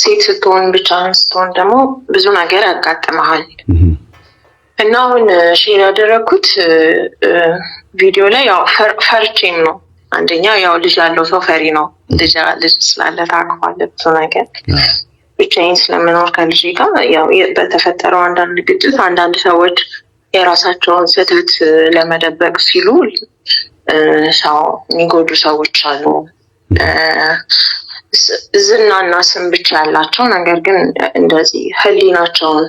ሴት ስትሆን ብቻ ስትሆን ደግሞ ብዙ ነገር ያጋጥመሃል እና አሁን ሼር ያደረኩት ቪዲዮ ላይ ያው ፈርቼም ነው። አንደኛ ያው ልጅ ያለው ሰው ፈሪ ነው። ልጅ ስላለ ታውቀዋለህ ብዙ ነገር ብቻዬን ስለምኖር ከልጅ ጋር ያው በተፈጠረው አንዳንድ ግጭት አንዳንድ ሰዎች የራሳቸውን ስህተት ለመደበቅ ሲሉ ሰው የሚጎዱ ሰዎች አሉ። ዝናና ስም ብቻ ያላቸው ነገር ግን እንደዚህ ህሊናቸውን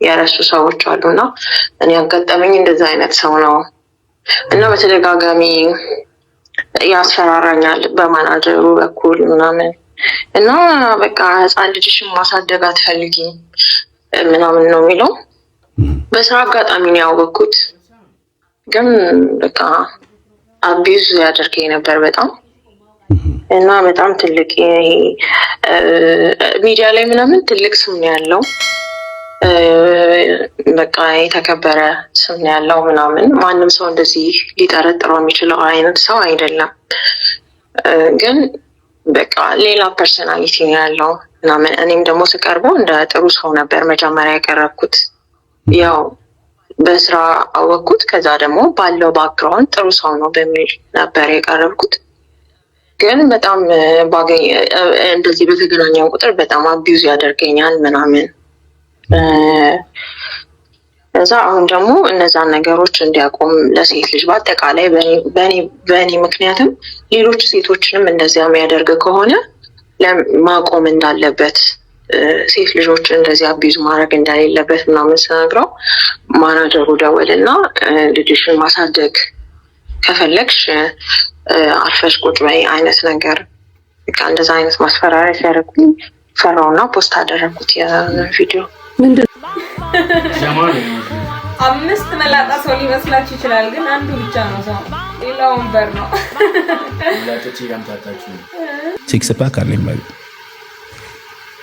የረሱ ሰዎች አሉና እኔ ያጋጠመኝ እንደዛ አይነት ሰው ነው እና በተደጋጋሚ ያስፈራራኛል በማናጀሩ በኩል ምናምን እና በቃ ህፃን ልጅሽን ማሳደግ አትፈልጊም ምናምን ነው የሚለው። በስራ አጋጣሚ ነው ያወቅኩት፣ ግን በቃ አቢዩዝ ያደርገኝ ነበር በጣም እና በጣም ትልቅ ሚዲያ ላይ ምናምን ትልቅ ስም ነው ያለው። በቃ የተከበረ ስም ነው ያለው ምናምን ማንም ሰው እንደዚህ ሊጠረጥረው የሚችለው አይነት ሰው አይደለም። ግን በቃ ሌላ ፐርሰናሊቲ ነው ያለው ምናምን። እኔም ደግሞ ስቀርበው እንደ ጥሩ ሰው ነበር መጀመሪያ ያቀረብኩት። ያው በስራ አወቅኩት። ከዛ ደግሞ ባለው ባክግራውንድ ጥሩ ሰው ነው በሚል ነበር የቀረብኩት። ግን በጣም እንደዚህ በተገናኘው ቁጥር በጣም አቢዩዝ ያደርገኛል ምናምን። እዛ አሁን ደግሞ እነዛን ነገሮች እንዲያቆም ለሴት ልጅ በአጠቃላይ በእኔ ምክንያትም ሌሎች ሴቶችንም እንደዚያ የሚያደርግ ከሆነ ማቆም እንዳለበት፣ ሴት ልጆች እንደዚህ አቢዩዝ ማድረግ እንደሌለበት ምናምን ስነግረው ማናጀሩ ደወልና ልጅሽን ማሳደግ ከፈለግሽ አርፈሽ ቁጭ በይ አይነት ነገር በቃ እንደዛ አይነት ማስፈራሪያ ሲያደርጉኝ ፈራውና ፖስት አደረኩት የቪዲዮ። ምንድን አምስት መላጣ ሰው ሊመስላችሁ ይችላል፣ ግን አንዱ ብቻ ነው ሰው፣ ሌላው ወንበር ነው። መላጦች ያምታታችሁ ሲክስ ፓክ አለኝ ማለት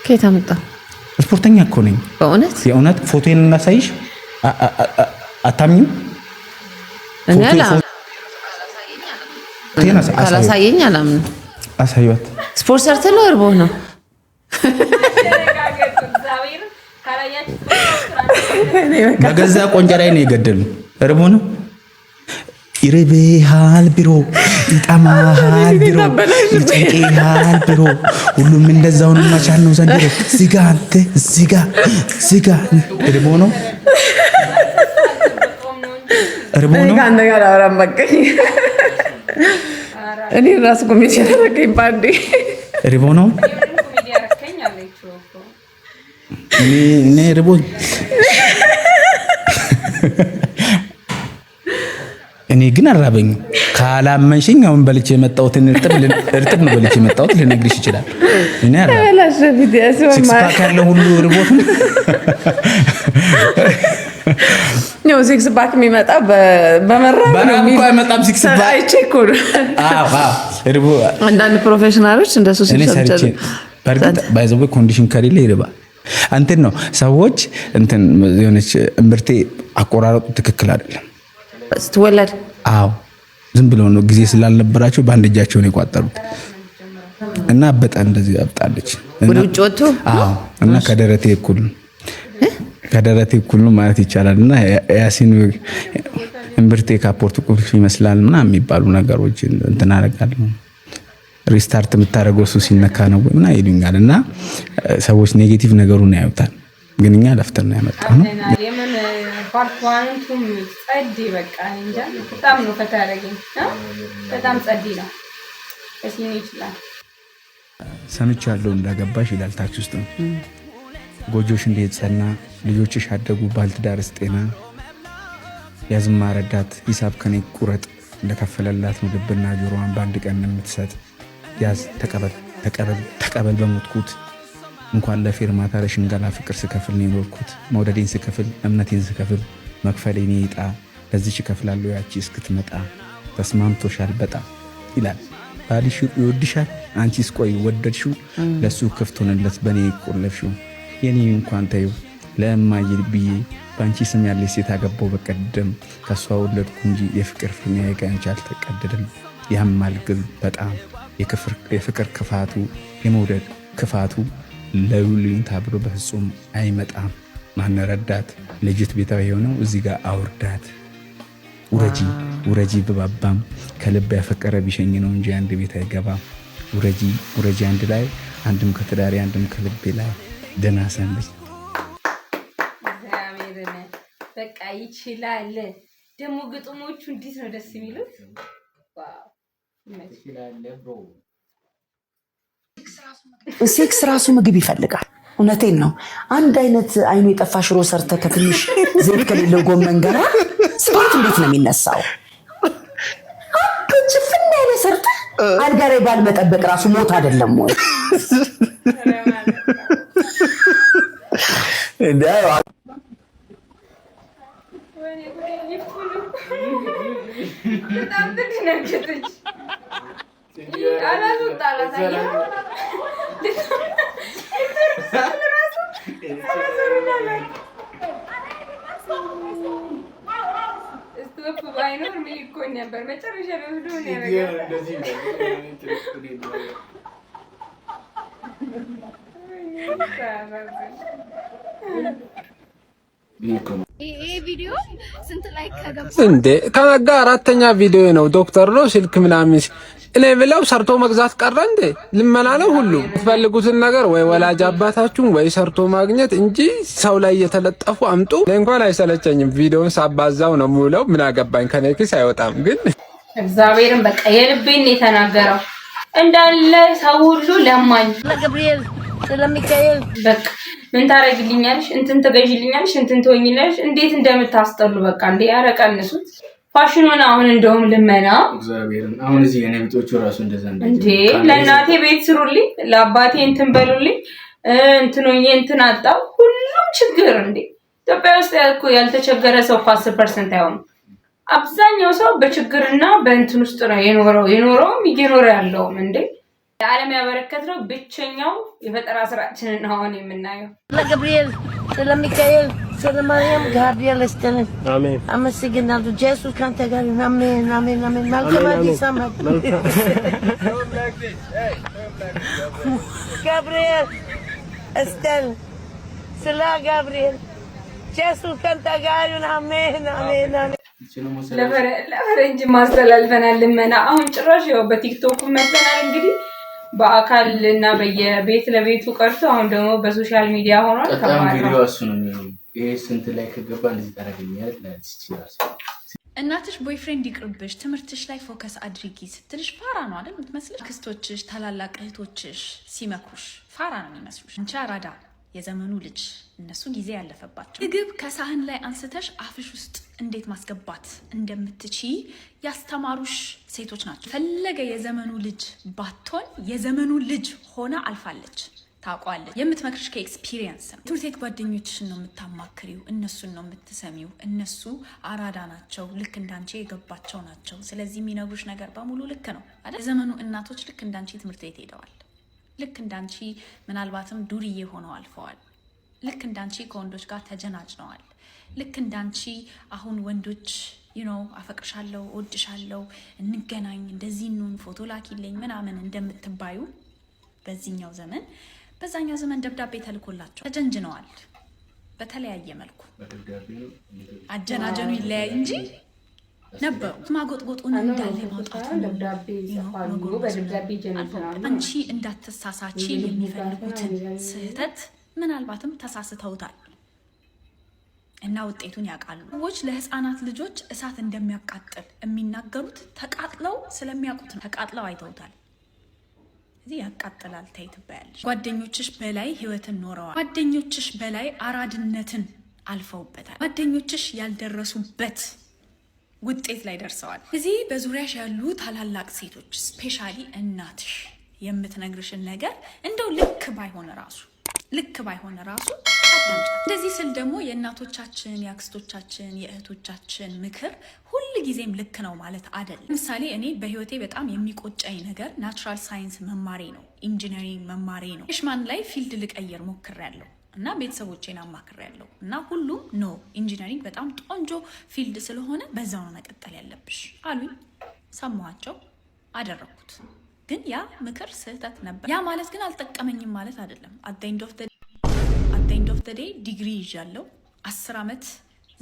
ከየት አመጣ? ስፖርተኛ እኮ ነኝ። በእውነት የእውነት ፎቶዬን እናሳይሽ? አታምኚም? እኔ ካላሳየኝ አላምንም። አሳዩት። ስፖርት ሰርተህ ነው እርቦህ ነው? በገዛ ቆንጨራዬ ነው የገደሉ። እርቦህ ነው? ይርብሃል ቢሮ፣ ይጠማሃል ቢሮ፣ ይጨንቅሃል ቢሮ፣ ሁሉም እንደዛው ነው። መቻል ነው ዘንድሮ። ዝጋ አንተ ዝጋ። እርቦህ ነው? እርቦህ ነው? ከአንተ ጋር አወራም በቃኝ። እኔ ራስ ኮሜዲ ያደረገኝ ባንዴ እርቦህ ነው? እኔ እርቦኝ እኔ ግን አራበኝ። ካላመንሽኝ አሁን በልቼ የመጣሁትን እርጥብ ነው በልቼ የመጣሁት ልነግርሽ ይችላል። እኔ አራበኝ። ሲክስ ፓክ ያለው ሁሉ እርቦት ነው። ሲክስ ፓክ የሚመጣ በመራብ ነው የሚመጣው። ሲክስ ፓክ አይቼኮ ነው። አዎ እርቦ አንዳንድ ፕሮፌሽናሎች እንደሱ ሲሰምቻለሁ። በርግጥ ባይዘው ኮንዲሽን ከሌለ ይርባል። አንተን ነው ሰዎች እንትን የሆነች እምብርቴ አቆራረጡ ትክክል አይደለም ስትወለድ። አዎ ዝም ብለው ነው ጊዜ ስላልነበራቸው በአንድ እጃቸው ነው የቋጠሩት እና በጣም እንደዚህ አብጣለች ወደ ውጭ ወጥቶ። አዎ እና ከደረቴ እኩል ነው ማለት ይቻላል። እና ያሲን እምብርቴ ካፖርት ቁልፍ ይመስላል ምናምን የሚባሉ ነገሮች እንትን አደርጋለሁ። ሪስታርት የምታደርገው እሱ ሲነካ ነው ምና ይሉኛል። እና ሰዎች ኔጌቲቭ ነገሩን ያዩታል፣ ግን እኛ ለፍተን ነው ያመጣነው። የምን ፓርቷንቱም ጸዲ በቃ እንጃ በጣም ነው ፈታረገኝ። በጣም ጸዲ ነው እሲኒ ይችላል። ሰምቻለሁ እንዳገባሽ ይላል ታች ውስጥ ነው። ጎጆሽ እንዴት ጸና፣ ልጆችሽ አደጉ፣ ባልትዳርስ ጤና፣ ያዝማ ረዳት ሂሳብ ከኔ ቁረጥ፣ እንደከፈለላት ነው ልብና ጆሮዋን በአንድ ቀን የምትሰጥ። ያዝ ተቀበል በሞትኩት፣ እንኳን ለፌርማታ ለሽንገላ ፍቅር ስከፍል ነው የኖርኩት። መውደዴን ስከፍል እምነቴን ስከፍል መክፈሌን ይጣ፣ ለዚች እከፍላለሁ ያቺ እስክትመጣ። ተስማምቶሻል በጣም ይላል ባልሽ ይወድሻል፣ አንቺስ ቆይ ወደድሽው፣ ለሱ ክፍት ሆነለት በኔ ቆለፍሽው። የኔ እንኳን ተይው ለማይ ብዬ ባንቺ ስም ያለ ሴት አገባው በቀደም፣ ከሷ ወለድኩ እንጂ የፍቅር ፍርሚያ የጋንቻ አልተቀደደም። ያማል ግን በጣም የፍቅር ክፋቱ የመውደድ ክፋቱ ለሉሊን ታብሮ በፍጹም አይመጣም። ማነረዳት ልጅት ቤታዊ የሆነው እዚህ ጋር አውርዳት ውረጂ ብባባም ከልብ ያፈቀረ ቢሸኝ ነው እንጂ አንድ ቤት አይገባም። ውረጂ አንድ ላይ አንድም ከትዳሪ አንድም ከልቤ ላይ ደህና ሰንብት። እግዚአብሔርን በቃ ይችላል። ደግሞ ግጥሞቹ እንዴት ነው ደስ የሚሉት! ዋው ሴክስ ራሱ ምግብ ይፈልጋል። እውነቴን ነው። አንድ አይነት አይኑ የጠፋ ሽሮ ሰርተ ከትንሽ ዘይት ከሌለው ጎመን ጋር ስሜት እንዴት ነው የሚነሳው? ጭፍን ያለ ሰርተ አልጋ ላይ ባል መጠበቅ ራሱ ሞት አይደለም ወይ? ባይኖር ምን ይኮን ነበር? መጨረሻ ላይ ወዶ ነው ያደረገው። ይሄ ቪዲዮ ስንት ላይክ ከገባ እንዴ? ከነጋ አራተኛ ቪዲዮ ነው። ዶክተር ነው ስልክ ምናምን እኔ ብለው ሰርቶ መግዛት ቀረ እንዴ? ልመና ነው ሁሉ። የምትፈልጉትን ነገር ወይ ወላጅ አባታችሁን ወይ ሰርቶ ማግኘት እንጂ ሰው ላይ እየተለጠፉ አምጡ። እንኳን አይሰለቸኝም። ቪዲዮን ሳባዛው ነው የምውለው። ምን አገባኝ? ከኔክስ አይወጣም። ግን እግዚአብሔርን በቃ የልቤን የተናገረው እንዳለ ሰው ሁሉ ለማኝ ለገብርኤል ስለሚካኤል በቃ ምን ታረግልኛለሽ? እንትን ትገዥልኛለሽ? እንትን ትወኝልኛለሽ? እንዴት እንደምታስጠሉ በቃ እንዴ! ያረቀንሱት ፋሽኑን አሁን እንደውም ልመና እግዚአብሔርን አሁን እዚህ የነብቶቹ ራሱ እንደዛ እንዴ! ለእናቴ ቤት ስሩልኝ፣ ለአባቴ እንትን በሉልኝ፣ እንትኑኝ እንትን አጣው ሁሉም ችግር እንዴ! ኢትዮጵያ ውስጥ ያልተቸገረ ሰው 10% አይሆንም። አብዛኛው ሰው በችግርና በእንትን ውስጥ ነው የኖረውም እየኖረ ያለውም እንዴ! ለዓለም ያበረከትነው ብቸኛው የፈጠራ ስራችንን አሁን የምናየው ለገብርኤል ስለሚካኤል ስለማርያም ጋብርኤል እስከነ አሜን። አመስግናለሁ። ኢየሱስ ካንተ ጋር ነው። አሜን አሜን አሜን። መልካም አዲስ ዓመት ገብርኤል እስከነ ስለ ገብርኤል ኢየሱስ ካንተ ጋር ነው። አሜን አሜን አሜን። ለፈረንጅ ማስተላልፈናል ልመና። አሁን ጭራሽ ያው በቲክቶክ መተናል እንግዲህ በአካል እና በየቤት ለቤቱ ቀርቶ አሁን ደግሞ በሶሻል ሚዲያ ሆኗል። በጣም ቪዲዮ እሱ ነው የሚሆነው። ይሄ ስንት ላይ ከገባ እንደዚህ ታደርገኛለች ለዚህ እናትሽ ቦይፍሬንድ ይቅርብሽ፣ ትምህርትሽ ላይ ፎከስ አድርጊ ስትልሽ ፋራ ነው አይደል የምትመስልሽ? ክስቶችሽ፣ ታላላቅ እህቶችሽ ሲመክሩሽ ፋራ ነው የሚመስሉሽ። አንቺ አራዳ የዘመኑ ልጅ እነሱ ጊዜ ያለፈባቸው ምግብ ከሳህን ላይ አንስተሽ አፍሽ ውስጥ እንዴት ማስገባት እንደምትቺ ያስተማሩሽ ሴቶች ናቸው። ፈለገ የዘመኑ ልጅ ባትሆን የዘመኑ ልጅ ሆነ አልፋለች። ታውቋለች። የምትመክርሽ ከኤክስፒሪየንስ ነው። ትምህርት ቤት ጓደኞችሽን ነው የምታማክሪው፣ እነሱን ነው የምትሰሚው። እነሱ አራዳ ናቸው፣ ልክ እንዳንቺ የገባቸው ናቸው። ስለዚህ የሚነግሩሽ ነገር በሙሉ ልክ ነው አይደል? የዘመኑ እናቶች ልክ እንዳንቺ ትምህርት ቤት ሄደዋል። ልክ እንዳንቺ ምናልባትም ዱርዬ ሆነው አልፈዋል። ልክ እንዳንቺ ከወንዶች ጋር ተጀናጭነዋል። ልክ እንዳንቺ አሁን ወንዶች አፈቅርሻለሁ፣ እወድሻለሁ፣ እንገናኝ፣ እንደዚህ እንሁን፣ ፎቶ ላኪልኝ ምናምን እንደምትባዩ በዚህኛው ዘመን በዛኛው ዘመን ደብዳቤ ተልኮላቸው ተጀንጅነዋል። በተለያየ መልኩ አጀናጀኑ ይለያይ እንጂ ነበሩ። ማጎጥጎጡን እንዳለ ማውጣቱ አንቺ እንዳትሳሳቺ የሚፈልጉትን ስህተት ምናልባትም ተሳስተውታል እና ውጤቱን ያውቃሉ። ሰዎች ለህፃናት ልጆች እሳት እንደሚያቃጥል የሚናገሩት ተቃጥለው ስለሚያውቁት ነው። ተቃጥለው አይተውታል። እዚህ ያቃጥላል ታይትባያለሽ። ጓደኞችሽ በላይ ህይወትን ኖረዋል። ጓደኞችሽ በላይ አራድነትን አልፈውበታል። ጓደኞችሽ ያልደረሱበት ውጤት ላይ ደርሰዋል። እዚህ በዙሪያሽ ያሉ ታላላቅ ሴቶች ስፔሻሊ እናትሽ የምትነግርሽን ነገር እንደው ልክ ባይሆን ራሱ አዳምጪ። እንደዚህ ስል ደግሞ የእናቶቻችን፣ የአክስቶቻችን፣ የእህቶቻችን ምክር ሁል ጊዜም ልክ ነው ማለት አይደለም። ለምሳሌ እኔ በህይወቴ በጣም የሚቆጨኝ ነገር ናቹራል ሳይንስ መማሬ ነው፣ ኢንጂነሪንግ መማሬ ነው። ፍሬሽማን ላይ ፊልድ ልቀይር ሞክሬያለሁ እና ቤተሰቦቼን አማክሬያለሁ እና ሁሉም ኖ ኢንጂነሪንግ በጣም ቆንጆ ፊልድ ስለሆነ በዛው ነው መቀጠል ያለብሽ አሉኝ። ሰማኋቸው፣ አደረኩት። ግን ያ ምክር ስህተት ነበር። ያ ማለት ግን አልጠቀመኝም ማለት አይደለም። አት ዘ ኤንድ ኦፍ ዘ ዴይ ዲግሪ ይዣለሁ። 10 ዓመት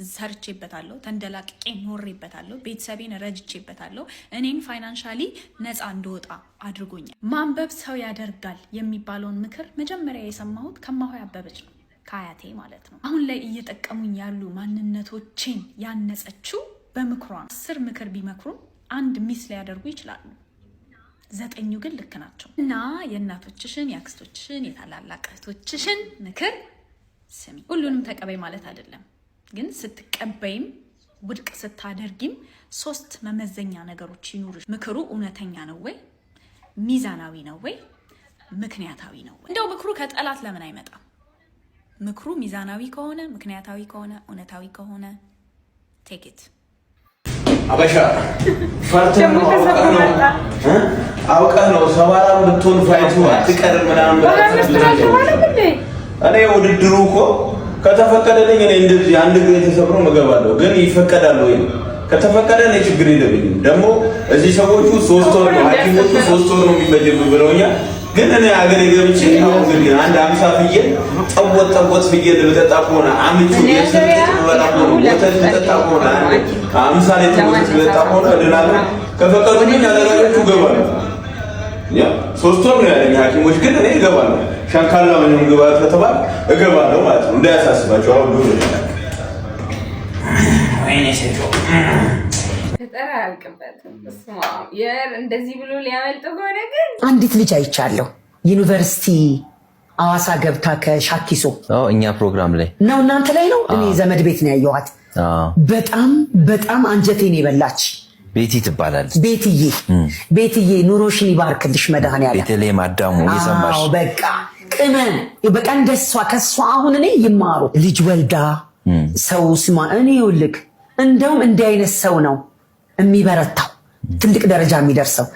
ሰርቼበታለሁ፣ ተንደላቅቄ ኖሬበታለሁ፣ ቤተሰቤን ረጅቼበታለሁ። እኔን ፋይናንሻሊ ነፃ እንደወጣ አድርጎኛል። ማንበብ ሰው ያደርጋል የሚባለውን ምክር መጀመሪያ የሰማሁት ከማሆይ አበበች ነው፣ ከአያቴ ማለት ነው። አሁን ላይ እየጠቀሙኝ ያሉ ማንነቶቼን ያነጸችው በምክሯ ነው። 10 ምክር ቢመክሩም 1 ሚስ ሊያደርጉ ይችላሉ፣ 9 ግን ልክ ናቸው። እና የእናቶችሽን፣ የአክስቶችሽን፣ የታላላቅ እህቶችሽን ምክር ስሚ። ሁሉንም ተቀበይ ማለት አይደለም፣ ግን ስትቀበይም ውድቅ ስታደርጊም 3 መመዘኛ ነገሮች ይኑርሽ። ምክሩ እውነተኛ ነው ወይ? ሚዛናዊ ነው ወይ? ምክንያታዊ ነው ወይ? እንደው ምክሩ ከጠላት ለምን አይመጣም? ምክሩ ሚዛናዊ ከሆነ፣ ምክንያታዊ ከሆነ፣ እውነታዊ ከሆነ ቴክ ኢት። አበሻ ፈርተህ ነው አውቀህ ነው ሰባራም ብትሆን ፋይቱ አትቀርም ምናምን እኔ ውድድሩ እኮ ከተፈቀደልኝ እኔ እንደዚህ አንድ ግሬ ተሰብሮ መገባለሁ። ግን ይፈቀዳል ወይ? ከተፈቀደ እኔ ችግር የለብኝም። ደግሞ እዚህ ሰዎቹ 3 ወር ነው ሐኪሞቹ 3 ወር ነው የሚፈጅብ ብለውኛል። ግን እኔ አገሬ ገብቼ ነው እንግዲህ አንድ 50 ፍየል ጠወጥ ፍየል ልጠጣ ከሆነ አምቹ የሰጠኝ ወላ ነው ወተት ልጠጣ ከሆነ 50 ሊትር ወተት ልጠጣ ከሆነ እድናለሁ። ከፈቀዱልኝ አደረጋችሁ እገባለሁ። ያ 3 ወር ነው ያለኝ ሐኪሞች። ግን እኔ እገባለሁ። ሻንካላ ምንም ግባት ከተባለ እገባለሁ ማለት ነው። እንዳያሳስባችሁ አሁን ዱር ወይኔ ሴቶ ተጠራ አልቀበልም። እንደዚህ ብሎ ሊያመልጥ ሆነ። ግን አንዲት ልጅ አይቻለሁ ዩኒቨርሲቲ አዋሳ ገብታ ከሻኪሶ እኛ ፕሮግራም ላይ ነው። እናንተ ላይ ነው? እኔ ዘመድ ቤት ነው ያየኋት። በጣም አንጀቴን የበላች ቤቲ ትባላለች። ቤትዬ ኑሮሽን ይባርክልሽ መድኃኒዓለም። ቤተልሔም አዳሙ እየሰማሽ በቃ ቅመም በቃ እንደሷ ከሷ አሁን እኔ ይማሩ ልጅ ወልዳ ሰው ስማ እኔ ይኸውልህ እንደውም እንዲህ አይነት ሰው ነው የሚበረታው ትልቅ ደረጃ የሚደርሰው።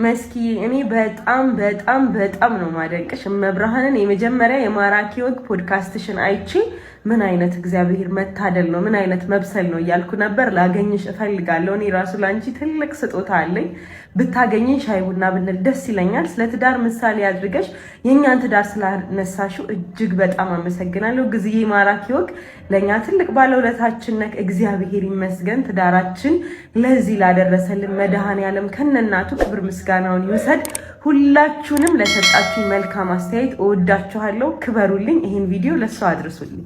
መስኪ እኔ በጣም ነው ማደንቅሽ። መብርሃንን የመጀመሪያ የማራኪ ወግ ፖድካስትሽን አይቼ ምን አይነት እግዚአብሔር መታደል ነው፣ ምን አይነት መብሰል ነው እያልኩ ነበር። ላገኝሽ እፈልጋለሁ። እኔ ራሱ ላንቺ ትልቅ ስጦታ አለኝ። ብታገኝኝ ሻይ ቡና ብንል ደስ ይለኛል። ስለ ትዳር ምሳሌ አድርገሽ የእኛን ትዳር ስላነሳሽው እጅግ በጣም አመሰግናለሁ። ጊዜ ማራኪ ወግ ለእኛ ትልቅ ባለውለታችን ነክ። እግዚአብሔር ይመስገን። ትዳራችን ለዚህ ላደረሰልን መድኃኔዓለም ከነናቱ ክብር ምስጋናውን ይውሰድ። ሁላችሁንም ለሰጣችሁኝ መልካም አስተያየት እወዳችኋለሁ። ክበሩልኝ። ይህን ቪዲዮ ለሰው አድርሱልኝ።